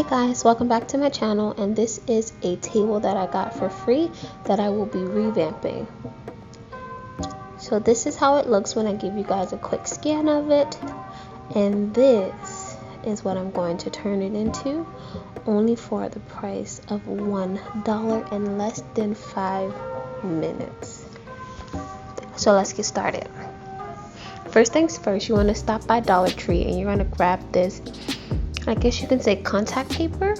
Guys, welcome back to my channel, and this is a table that I got for free that I will be revamping. So this is how it looks when I give you guys a quick scan of it, and this is what I'm going to turn it into, only for the price of $1 in less than 5 minutes. So let's get started. First things first, you want to stop by Dollar Tree and you're going to grab this, I guess you can say, contact paper.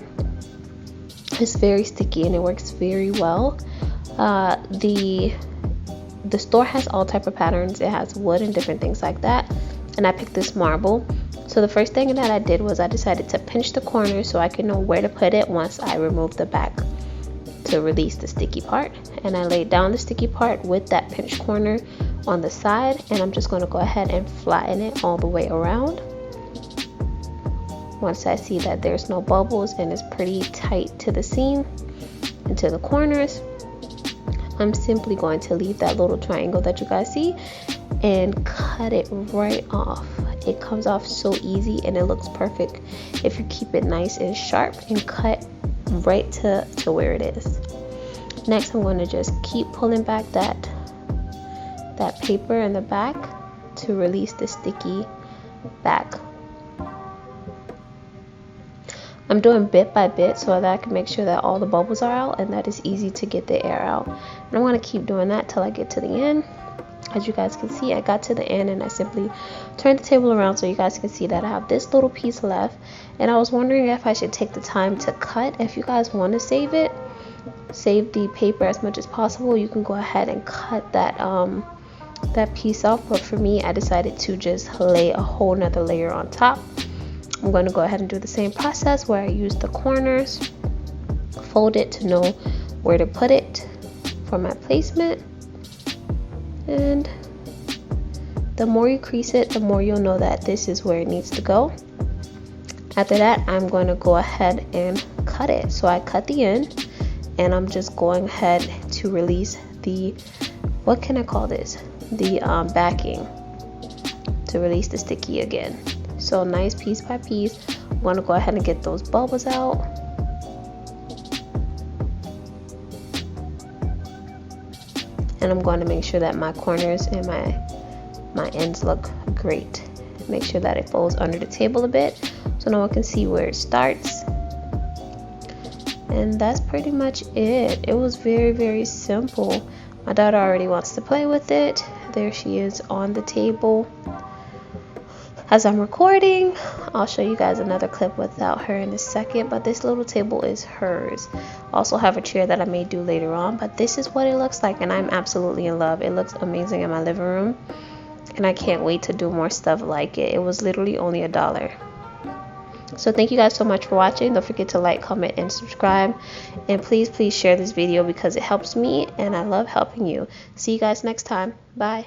It's very sticky and it works very well. The store has all type of patterns. It has wood and different things like that, and I picked this marble. So the first thing that I did was I decided to pinch the corners so I can know where to put it once I remove the back to release the sticky part. And I laid down the sticky part with that pinched corner on the side, and I'm just going to go ahead and flatten it all the way around. Once I see that there's no bubbles and it's pretty tight to the seam and to the corners, I'm simply going to leave that little triangle that you guys see and cut it right off. It comes off so easy and it looks perfect if you keep it nice and sharp and cut right to where it is. Next, I'm going to just keep pulling back that paper in the back to release the sticky back. I'm doing bit by bit so that I can make sure that all the bubbles are out and that it's easy to get the air out. And I'm going to keep doing that till I get to the end. As you guys can see, I got to the end and I simply turned the table around so you guys can see that I have this little piece left. And I was wondering if I should take the time to cut. If you guys want to save it, save the paper as much as possible, you can go ahead and cut that piece off. But for me, I decided to just lay a whole nother layer on top. I'm going to go ahead and do the same process where I use the corners, fold it to know where to put it for my placement. And the more you crease it, the more you'll know that this is where it needs to go. After that, I'm going to go ahead and cut it. So I cut the end, and I'm just going ahead to release the, what can I call this? The backing, to release the sticky again. So nice piece by piece. I'm going to go ahead and get those bubbles out. And I'm going to make sure that my corners and my ends look great. Make sure that it folds under the table a bit so no one can see where it starts. And that's pretty much it. It was very, very simple. My daughter already wants to play with it. There she is on the table. As I'm recording, I'll show you guys another clip without her in a second, but this little table is hers. Also have a chair that I may do later on, but this is what it looks like, and I'm absolutely in love. It looks amazing in my living room, and I can't wait to do more stuff like it. It was literally only $1. So thank you guys so much for watching. Don't forget to like, comment, and subscribe, and please share this video because it helps me, and I love helping you. See you guys next time. Bye.